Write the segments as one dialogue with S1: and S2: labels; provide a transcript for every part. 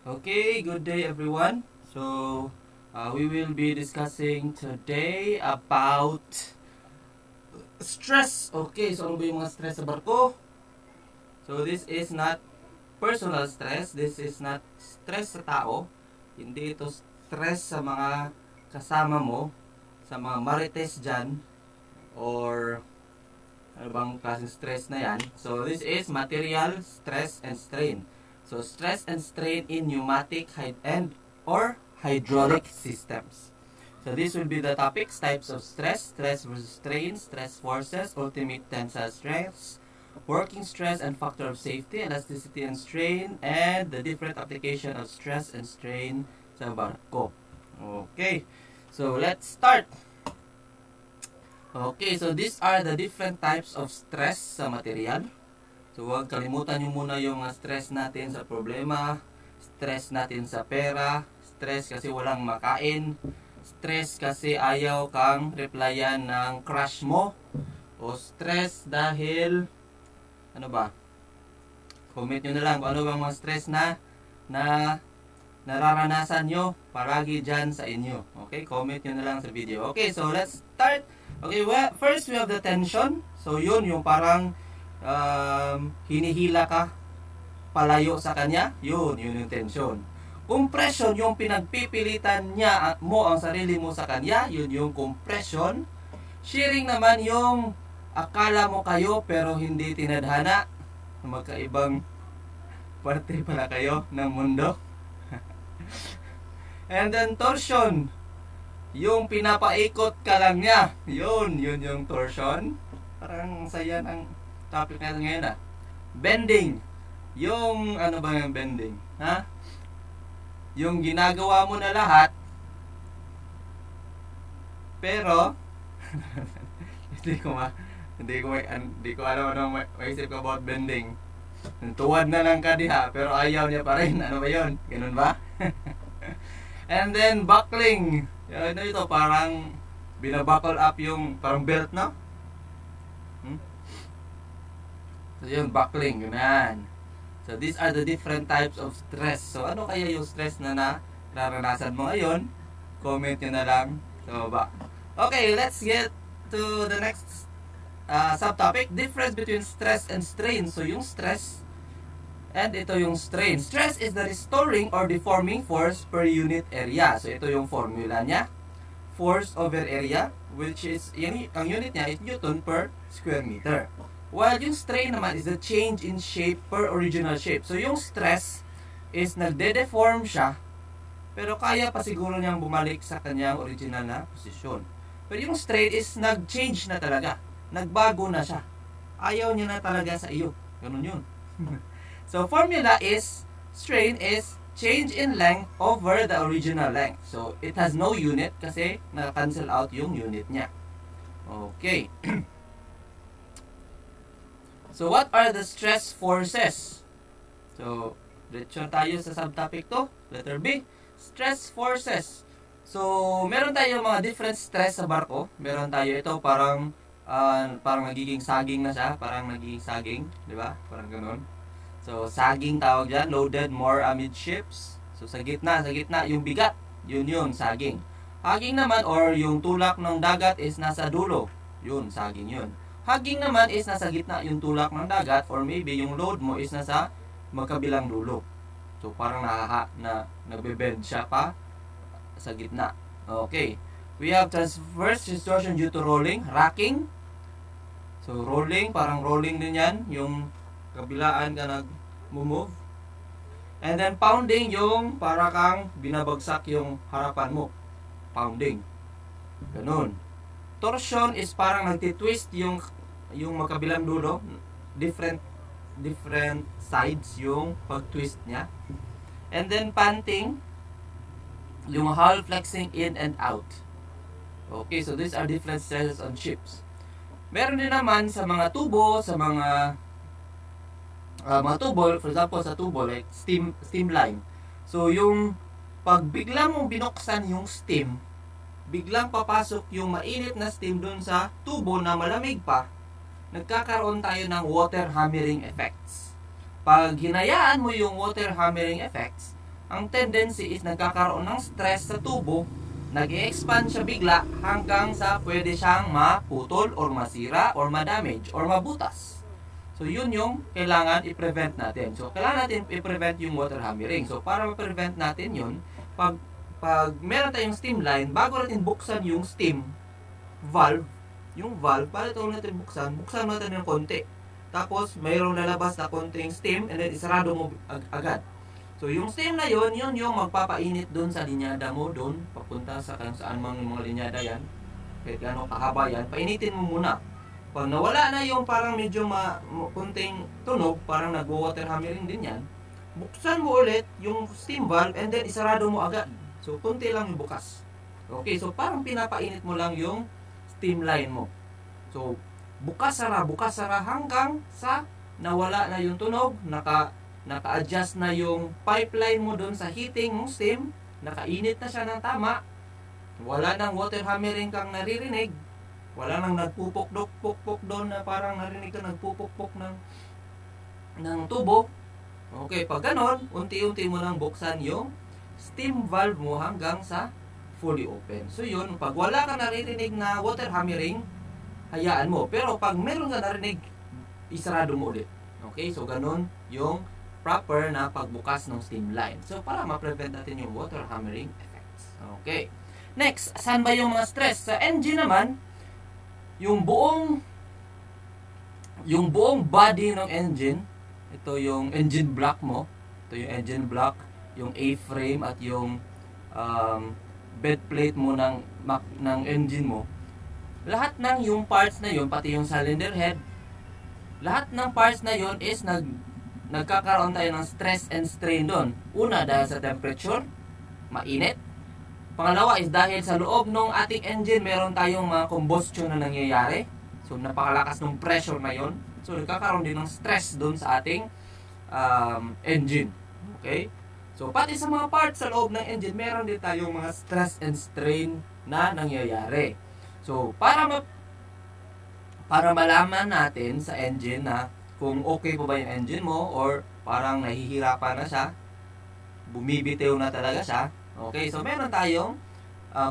S1: Okay, good day everyone. We will be discussing today about stress. Okay, so ano ba yung mga stress sa barko? So this is not personal stress. This is not stress sa tao. Hindi ito stress sa mga kasama mo, sa mga marites dyan, or ano bang klaseng stress na yan. So this is material stress and strain. So stress and strain in pneumatic and or hydraulic systems. So this will be the topics: types of stress, stress versus strain, stress forces, ultimate tensile stress, working stress and factor of safety, elasticity and strain, and the different application of stress and strain sa barko. Okay, so let's start. Okay, so these are the different types of stress sa material. So huwag kalimutan nyo muna yung stress natin sa problema, stress natin sa pera, stress kasi walang makain, stress kasi ayaw kang replyan ng crush mo, o stress dahil, ano ba? Comment nyo na lang kung ano bang mga stress na nararanasan nyo palagi dyan sa inyo. Okay, comment nyo na lang sa video. Okay, so let's start. Okay, well, first we have the tension. So yun, yung parang hinihila ka palayo sa kanya, yun yung tension. Compression, yung pinagpipilitan niya mo ang sarili mo sa kanya, yun yung compression. Shearing naman yung akala mo kayo pero hindi tinadhana, magkaibang parte pala kayo ng mundo. And then torsion, yung pinapaikot ka lang niya, yun yung torsion. Parang saya ng topic natin ngayon Bending. Yung ano ba yung bending? Ha? Yung ginagawa mo na lahat pero hindi ko alam ano maisip ko about bending. Tuwad na lang ka diha pero ayaw niya pa rin. Ano ba yun? Ganun ba? And then buckling. Ano ito? Parang binabuckle up yung parang belt, no? So yun, buckling, yun. So these are the different types of stress. So ano kaya yung stress na nararanasan mo ngayon? Comment nyo na lang sa baba. Okay, let's get to the next subtopic. Difference between stress and strain. So yung stress and ito yung strain. Stress is the restoring or deforming force per unit area. So ito yung formula niya. Force over area, which is, ang unit niya is Newton per square meter. While yung strain naman is the change in shape per original shape. So yung stress is nagde-deform siya, pero kaya pa siguro niyang bumalik sa kanyang original na posisyon. Pero yung strain is nag-change na talaga. Nagbago na siya. Ayaw niya na talaga sa iyo. Ganun yun. So formula is, strain is change in length over the original length. So it has no unit kasi na-cancel out yung unit niya. Okay. So, what are the stress forces? So, diretso tayo sa subtopic to. Letter B, stress forces. So, meron tayo mga different stress sa barko. Meron tayo ito parang nagiging saging na siya. Parang nagiging saging. Di ba? Parang ganun. So, saging tawag dyan. Loaded more amidships. So, sa gitna, yung bigat. Yun, saging. Haging naman, or yung tulak ng dagat is nasa dulo. Yun, saging yun. Hugging naman is nasa gitna yung tulak ng dagat, or maybe yung load mo is nasa magkabilang dulo. So parang nagbe-bend siya pa sa gitna. Okay. We have transverse distortion due to rolling, rocking. So rolling, parang rolling din yan, yung kabilaan ka nag-move. And then pounding, yung para kang binabagsak yung harapan mo. Pounding. Ganun. Torsion is parang nagtitwist yung magkabilang dulo, different sides yung pag-twist niya. And then panting, yung hull flexing in and out. Okay, so these are different stresses on ships. Meron din naman sa mga tubo, sa mga tubo, for example sa tubo like steam line. So yung pag bigla mong binuksan yung steam, biglang papasok yung mainit na steam dun sa tubo na malamig pa, nagkakaroon tayo ng water hammering effects. Pag hinayaan mo yung water hammering effects, ang tendency is nagkakaroon ng stress sa tubo, nag-i-expand siya bigla hanggang sa pwede siyang maputol or masira or ma-damage or mabutas. So, yun yung kailangan i-prevent natin. So, kailangan natin i-prevent yung water hammering. So, para ma-prevent natin yun, pag meron tayong steam line, bago natin buksan yung steam valve, para ito natin buksan natin ng konti. Tapos, mayroong lalabas na konting steam and then isarado mo agad. So, yung steam na yun yung magpapainit doon sa linyada mo, doon, papunta sa kung saan mang mga linyada yan, kahit gano'ng kahaba yan, painitin mo muna. Pag nawala na yung parang medyo kunting tunog, parang nag-water hammering din yan, buksan mo ulit yung steam valve and then isarado mo agad. So, kunti lang yung bukas. Okay, so parang pinapainit mo lang yung steam line mo. So, bukas-sara hanggang sa nawala na yung tunog, naka-adjust na yung pipeline mo doon sa heating ng steam, nakainit na siya ng tama, wala nang water hammering kang naririnig, wala nang nagpupok-pok doon na parang narinig ka nagpupok-pok ng tubo. Okay, pag ganon, unti-unti mo nang buksan yung steam valve mo hanggang sa fully open. So yun, pag wala ka naririnig na water hammering, hayaan mo. Pero pag meron ka narinig, isarado mo ulit. Okay, so ganon yung proper na pagbukas ng steam line. So para ma-prevent natin yung water hammering effects. Okay. Next, saan ba yung mga stress? Sa engine naman, yung buong body ng engine, ito yung engine block mo, ito yung engine block, yung A-frame at yung bed plate mo ng engine mo, lahat ng yung parts na yun, pati yung cylinder head, lahat ng parts na yun is nagkakaroon tayo ng stress and strain doon. Una, dahil sa temperature, mainit. Pangalawa is dahil sa loob ng ating engine, meron tayong mga combustion na nangyayari. So, napakalakas ng pressure na yun. So, nagkakaroon din ng stress doon sa ating engine. Okay? So, pati sa mga parts sa loob ng engine, meron din tayong mga stress and strain na nangyayari. So, para malaman natin sa engine na kung okay po ba yung engine mo or parang nahihirapan na siya, bumibitew na talaga siya. Okay, so meron tayong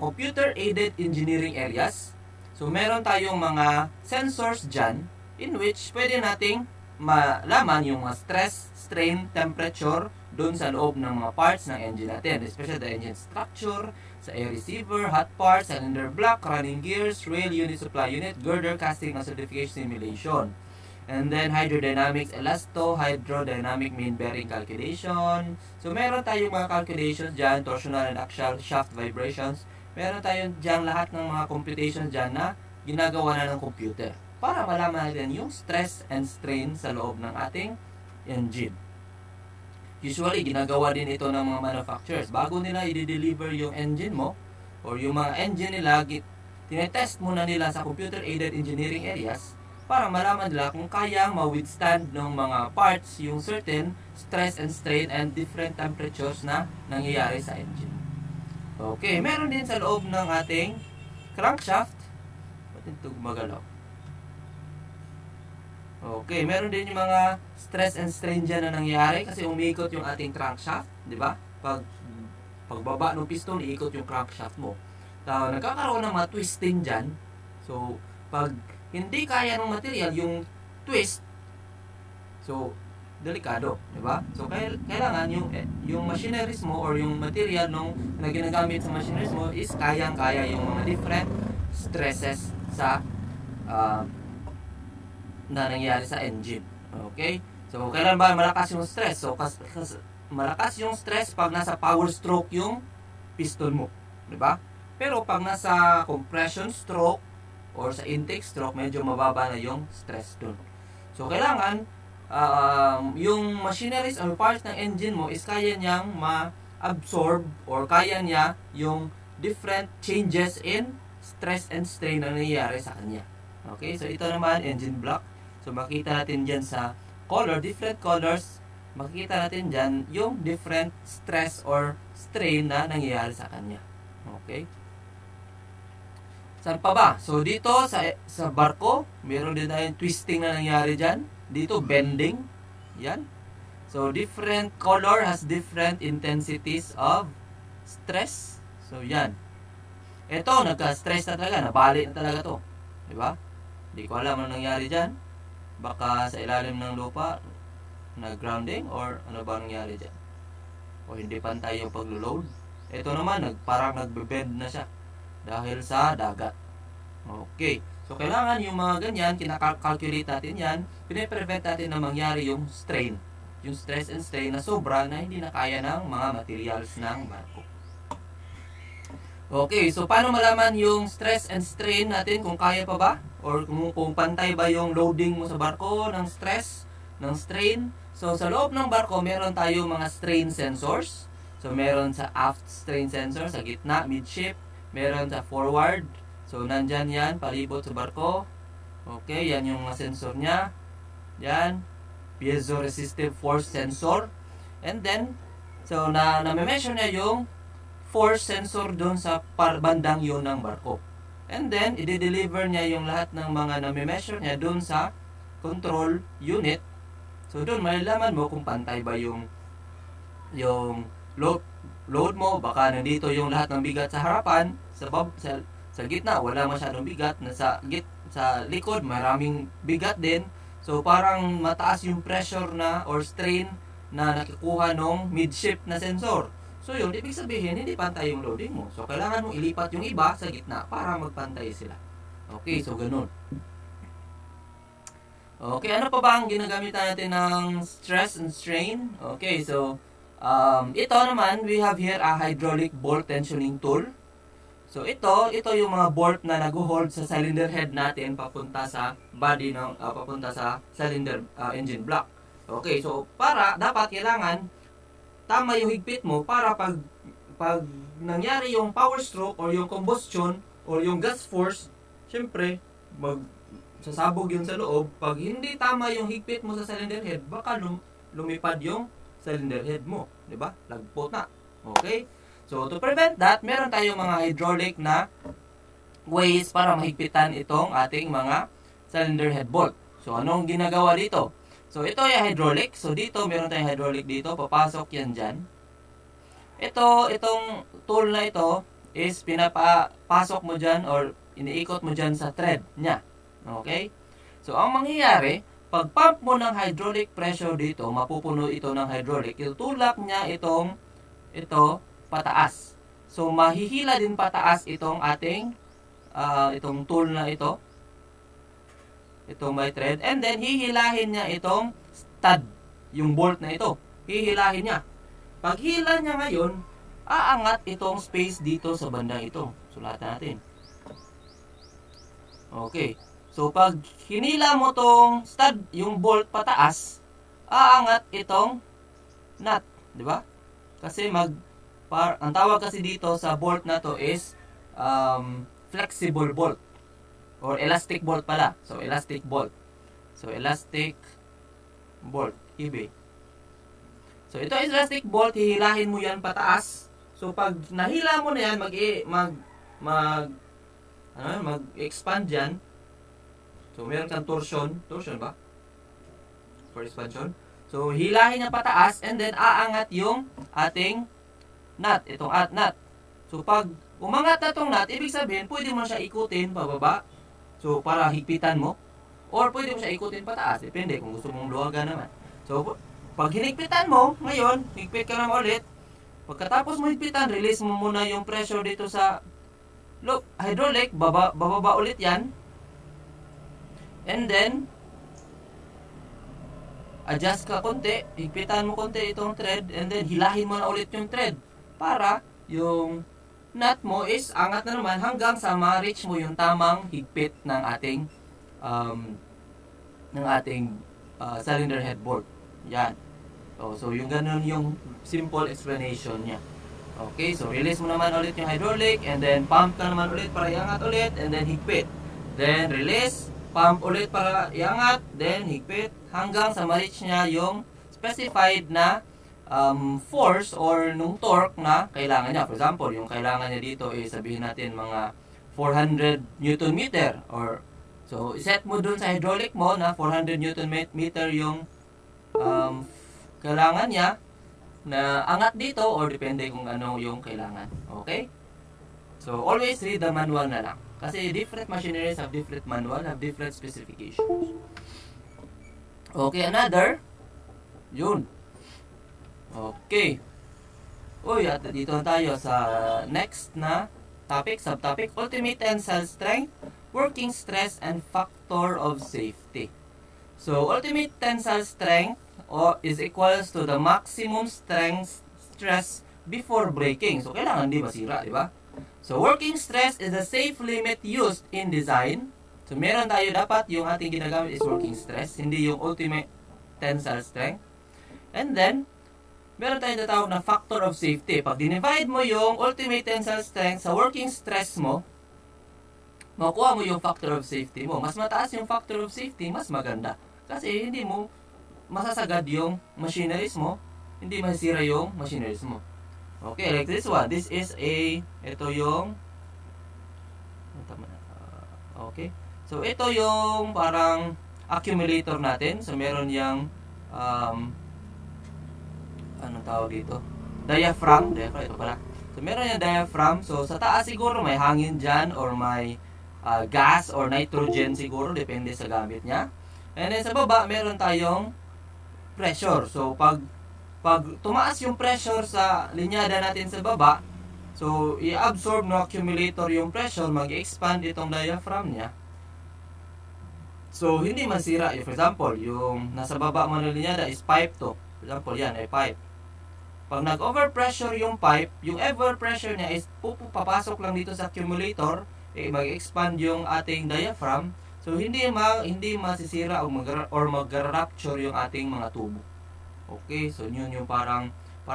S1: computer-aided engineering areas. So, meron tayong mga sensors dyan in which pwede nating malaman yung mga stress, strain, temperature doon sa loob ng mga parts ng engine natin. Especially the engine structure, sa air receiver, hot parts, cylinder block, running gears, rail unit, supply unit, girder, casting, and certification simulation. And then, hydrodynamics, hydrodynamic main bearing calculation. So, meron tayong mga calculations dyan, torsional and axial shaft vibrations. Meron tayong dyan lahat ng mga computations dyan na ginagawa na ng computer para malaman natin yung stress and strain sa loob ng ating engine. Usually, ginagawa din ito ng mga manufacturers. Bago nila i-deliver yung engine mo or yung mga engine nila, tinetest muna nila sa computer-aided engineering areas para malaman nila kung kayang ma-withstand ng mga parts yung certain stress and strain and different temperatures na nangyayari sa engine. Okay, meron din sa loob ng ating crankshaft. Ba't ito gumagalaw? Okay, meron din yung mga stress and strain dyan na nangyayari kasi umiikot yung ating crankshaft, di ba? Pagbaba ng piston, iikot yung crankshaft mo. Nagkakaroon ng mga twisting dyan. So, pag hindi kaya ng material yung twist, so delikado, di ba? So kailangan yung machineries mo or yung material na ginagamit sa machineries mo is kayang-kaya yung mga different stresses sa na nangyayari sa engine. Okay? So kailan ba malakas yung stress? So malakas yung stress pag nasa power stroke yung piston mo, di ba? Pero pag nasa compression stroke or sa intake stroke, medyo mababa na yung stress doon. So, kailangan yung machineries or parts ng engine mo is kaya niyang ma-absorb or kaya niya yung different changes in stress and strain na nangyayari sa kanya. Okay? So, ito naman, engine block. So, makita natin dyan sa color, different colors, makikita natin dyan yung different stress or strain na nangyayari sa kanya. Okay? Saan pa ba? So, dito sa barko, meron din tayong twisting na nangyari dyan. Dito, bending. Yan. So, different color has different intensities of stress. So, yan. Ito, nagka-stress na talaga. Nabali na talaga to. Diba? Hindi ko alam ano nangyari dyan. Baka sa ilalim ng lupa, nag-grounding, or ano ba nangyari dyan? O hindi pantay yung paglo-load. Ito naman, parang nagbe-bend na siya. Dahil sa dagat. Okay. So, kailangan yung mga ganyan, kinakalculate natin yan, piniprevent natin na mangyari yung strain. Yung stress and strain na sobra na hindi na kaya ng mga materials ng barko. Okay, so paano malaman yung stress and strain natin kung kaya pa ba? Or kung pantay ba yung loading mo sa barko ng stress, ng strain? So, sa loob ng barko, meron tayong mga strain sensors. So, meron sa aft strain sensor, sa gitna, midship. Meron sa forward. So, nandyan yan, palibot sa barko. Okay, yan yung mga sensor niya. Yan. Piezoresistive force sensor. And then, so, na-measure niya yung force sensor doon sa bandang yun ng barko. And then, i-deliver niya yung lahat ng mga na-measure niya doon sa control unit. So, doon, malalaman mo kung pantay ba yung load mo. Baka nandito yung lahat ng bigat sa harapan, sa gitna, wala masyadong bigat. Sa likod, maraming bigat din. So, parang mataas yung pressure na or strain na nakikuha ng midship na sensor. So, yun, ibig sabihin, hindi pantay yung loading mo. So, kailangan mong ilipat yung iba sa gitna para magpantay sila. Okay, so ganun. Okay, ano pa ba ang ginagamit natin ng stress and strain? Okay, so, ito naman, we have here a hydraulic bolt tensioning tool. So, ito yung mga bolt na nag-hold sa cylinder head natin papunta sa body papunta sa cylinder engine block. Okay, so dapat kailangan tama yung higpit mo para pag nangyari yung power stroke or yung combustion or yung gas force, syempre sasabog yun sa loob. Pag hindi tama yung higpit mo sa cylinder head, baka lumipad yung cylinder head mo, 'di ba? Lagpot na. Okay? So, to prevent that, meron tayong mga hydraulic na ways para mahigpitan itong ating mga cylinder head bolt. So, anong ginagawa dito? So, ito ay hydraulic. So, dito, meron tayong hydraulic dito. Papasok yan dyan. Itong tool na ito is pinapasok mo dyan or iniikot mo dyan sa thread niya. Okay? So, ang mangyayari, pag pump mo ng hydraulic pressure dito, mapupuno ito ng hydraulic. Itutulak niya ito pataas. So, mahihila din pataas itong ating itong tool na ito. Itong may thread. And then, hihilahin niya itong stud. Yung bolt na ito. Hihilahin niya. Pag hila niya ngayon, aangat itong space dito sa bandang ito. Sulatan natin. Okay. So, pag hinila mo tong stud, yung bolt pataas, aangat itong nut. Diba? Kasi ang tawag kasi dito sa bolt na to is flexible bolt or elastic bolt pala. So, elastic bolt. So, elastic bolt. EB. So, ito is elastic bolt. Hihilahin mo yan pataas. So, pag nahila mo na yan, mag-expand yan. So, meron kang torsion. Torsion ba? For expansion. So, hilahin niya pataas and then aangat yung ating nut, itong nut. So, pag umangat na itong nut, ibig sabihin, pwede mo siya ikutin pababa. So, para higpitan mo. Or pwede mo siya ikutin pataas. Depende kung gusto mong luwagan naman. So, pag hinigpitan mo, ngayon, higpit ka naman ulit. Pagkatapos mo higpitan, release mo muna yung pressure dito sa hydraulic, bababa ulit yan. And then, adjust ka konti, higpitan mo konti itong thread, and then hilahin mo na ulit yung thread. Para yung nut mo is angat na naman hanggang sa ma-reach mo yung tamang higpit ng ating cylinder head bolt. Yan. So yung ganun yung simple explanation niya. Okay, so release mo naman ulit yung hydraulic and then pump ka naman ulit para iangat ulit and then higpit. Then release, pump ulit para iangat, then higpit hanggang sa ma-reach niya yung specified na force or nung torque na kailangan niya. For example, yung kailangan niya dito ay sabihin natin mga 400 Newton meter or so iset mo dun sa hydraulic mo na 400 Newton meter yung kailangan niya na angat dito or depende kung ano yung kailangan. Okay? So, always read the manual na lang. Kasi different machineries have different manual, have different specifications. Okay, another. Yun. Okay. Uy, at dito na tayo sa next na topic, subtopic, ultimate tensile strength, working stress, and factor of safety. So, ultimate tensile strength is equals to the maximum strength stress before breaking. So, kailangan di masira, di ba? So, working stress is a safe limit used in design. So, meron tayo dapat yung ating ginagamit is working stress, hindi yung ultimate tensile strength. And then, meron tayong natawag na factor of safety. Pag dinivide mo yung ultimate tensile strength sa working stress mo, makukuha mo yung factor of safety mo. Mas mataas yung factor of safety, mas maganda. Kasi hindi mo masasagad yung machineries mo, hindi masisira yung machineries mo. Okay, like this one. This is ito yung, okay. So, ito yung parang accumulator natin. So, meron yung, anong tawag dito? Diaphragm. Ito pala. So, meron yung diaphragm. So, sa taas siguro may hangin dyan or may gas or nitrogen siguro. Depende sa gamit niya. And then sa baba, meron tayong pressure. So, pag tumaas yung pressure sa linyada natin sa baba, so, i-absorb no accumulator yung pressure, mag-expand itong diaphragm niya. So, hindi masira. For example, yung nasa baba mo na linyada is pipe to. For example, yan ay pipe. Pag nag-overpressure yung pipe, yung overpressure niya is papasok lang dito sa accumulator, mag-expand yung ating diaphragm. So, hindi masisira or mag-rupture yung ating mga tubo. Okay, so yun yung para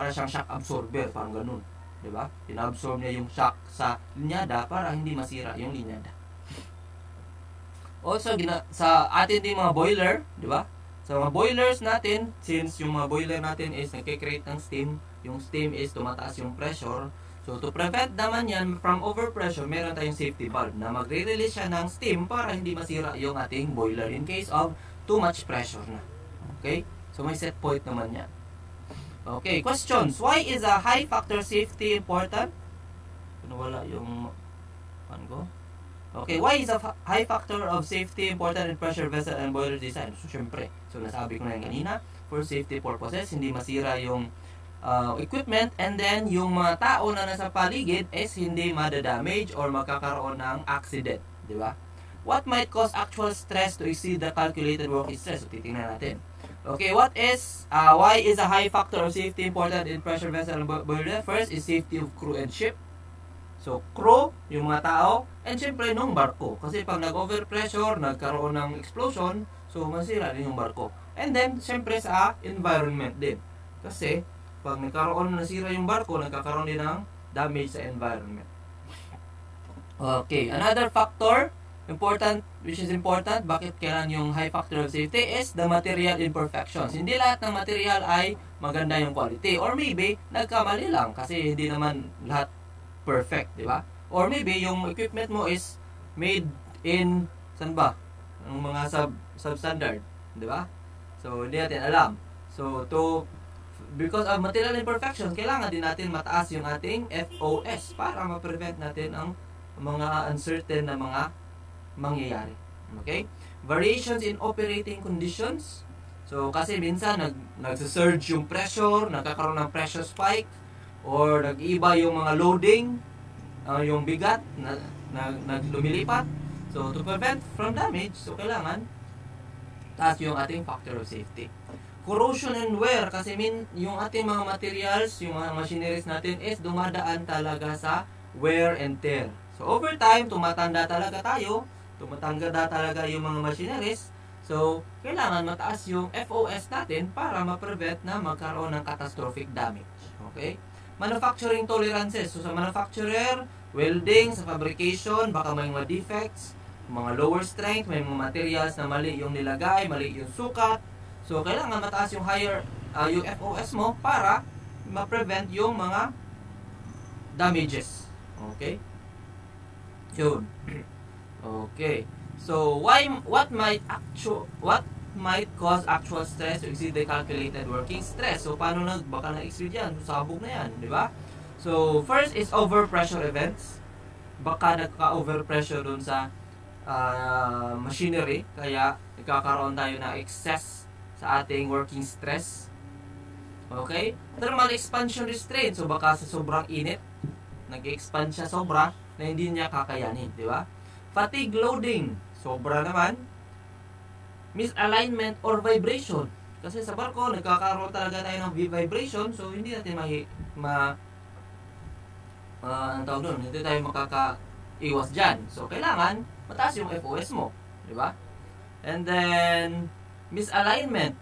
S1: siyang shock absorber, parang ganun. Diba? Ina-absorb niya yung shock sa linyada para hindi masira yung linyada. Also, sa atin din mga boiler, diba? Sa mga boilers natin, since yung mga boiler natin is nagkikreate ng steam, yung steam is tumataas yung pressure. So, to prevent naman yan from overpressure, meron tayong safety valve na magre-release siya ng steam para hindi masira yung ating boiler in case of too much pressure na. Okay? So, may set point naman yan. Okay, questions. Why is a high factor safety important? Wala yung ko. Okay, why is a high factor of safety important in pressure vessel and boiler design? So, syempre. So, nasabi ko na yan kanina. For safety purposes, hindi masira yung equipment, and then yung mga tao na nasa paligid is hindi madadamage or magkakaroon ng accident. Di ba? What might cause actual stress to exceed the calculated working stress? So, titingnan natin. Okay, why is a high factor of safety important in pressure vessel and boiler? First is safety of crew and ship. So, crew, yung mga tao, and syempre nung barko. Kasi pag nag-overpressure, nagkaroon ng explosion, so masira din yung barko. And then, syempre sa environment din. Kasi, pag nasira yung barko, nagkakaroon din ng damage sa environment. Okay, another factor, which is important, bakit kailangan yung high factor of safety is the material imperfections. Hindi lahat ng material ay maganda yung quality. Or maybe, nagkamali lang kasi hindi naman lahat perfect, di ba? Or maybe, yung equipment mo is made in, saan ba? Ang mga substandard, di ba? So, hindi natin alam. So, because of material imperfections, kailangan din natin mataas yung ating FOS para ma-prevent natin ang mga uncertain na mga mangyayari. Okay? Variations in operating conditions. So, kasi minsan nagsa-surge yung pressure, nagkakaroon ng pressure spike, or nag-iba yung mga loading, yung bigat na lumilipat. So, to prevent from damage, so kailangan taas yung ating factor of safety. Corrosion and wear, kasi yung ating mga materials, yung mga machineries natin is dumadaan talaga sa wear and tear. So, over time, tumatanda talaga tayo, tumatanda talaga yung mga machineries. So, kailangan mataas yung FOS natin para ma-prevent na magkaroon ng catastrophic damage. Okay? Manufacturing tolerances. So, sa manufacturer, welding, sa fabrication, baka may mga defects, mga lower strength, may mga materials na mali yung nilagay, mali yung sukat. So, kailangan mataas yung yung FOS mo para ma-prevent yung mga damages. Okay? Yun. Okay. So, what might cause actual stress to exceed the calculated working stress. So, paano baka nag-exceed yan? Sabog na yan, di ba? So, first is overpressure events. Baka nagka-overpressure dun sa machinery, kaya nagkakaroon tayo ng excess sa ating working stress. Okay? Thermal expansion restraint. So, baka sa sobrang init, nag-expand siya sobra na hindi niya kakayanin, di ba? Fatigue loading. Sobra naman. Misalignment or vibration. Kasi sa barko, nagkakaroon talaga tayo ng vibration, so hindi natin ang tawag doon, hindi tayo makakaiwas dyan. So, kailangan mataas yung FOS mo, di ba? And then, misalignment.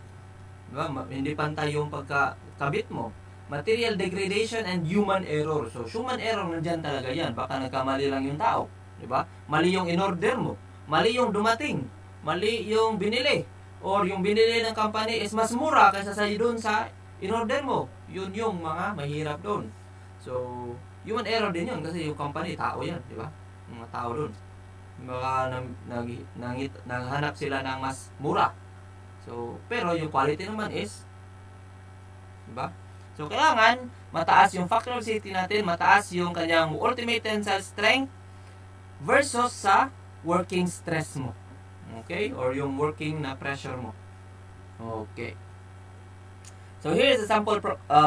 S1: Di ba? Hindi pantay yung pagkakabit mo. Material degradation and human error. So, human error nandyan talaga yan. Baka nagkamali lang yung tao. Di ba? Mali yung in-order mo. Mali yung dumating. Mali yung binili. Or yung binili ng company is mas mura kaysa sa doon sa in-order mo. Yun yung mga mahirap doon. So, human error din yun kasi yung company, tao yan. Di ba? Mga tao doon. Baka naghanap sila ng mas mura. So, pero yung quality naman is, di ba? So, kailangan mataas yung factor of safety natin, mataas yung kanyang ultimate tensile strength versus sa working stress mo. Okay? Or yung working na pressure mo. Okay. So, here is a sample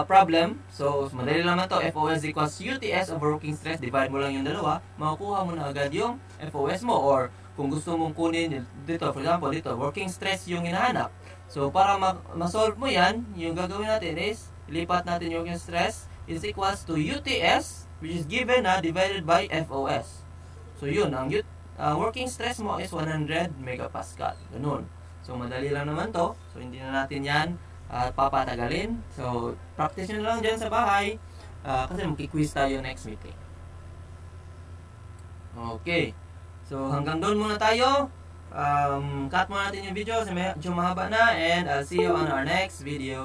S1: problem. So, madali naman to. FOS equals UTS over working stress. Divide mo lang yung dalawa. Makukuha mo na agad yung FOS mo. Or, kung gusto mong kunin dito, for example, dito, working stress yung hinahanap. So, para ma-solve mo yan, yung gagawin natin is, ilipat natin yung stress is equals to UTS, which is given na divided by FOS. So, yun. Ang working stress mo is 100 megapascal. Ganun. So, madali lang naman to. So, hindi na natin yan papatagalin. So, practice nyo lang dyan sa bahay. Kasi magki-quiz tayo next meeting. Okay. So, hanggang doon muna tayo. Cut muna natin yung video kasi medyo mahaba na. And I'll see you on our next video.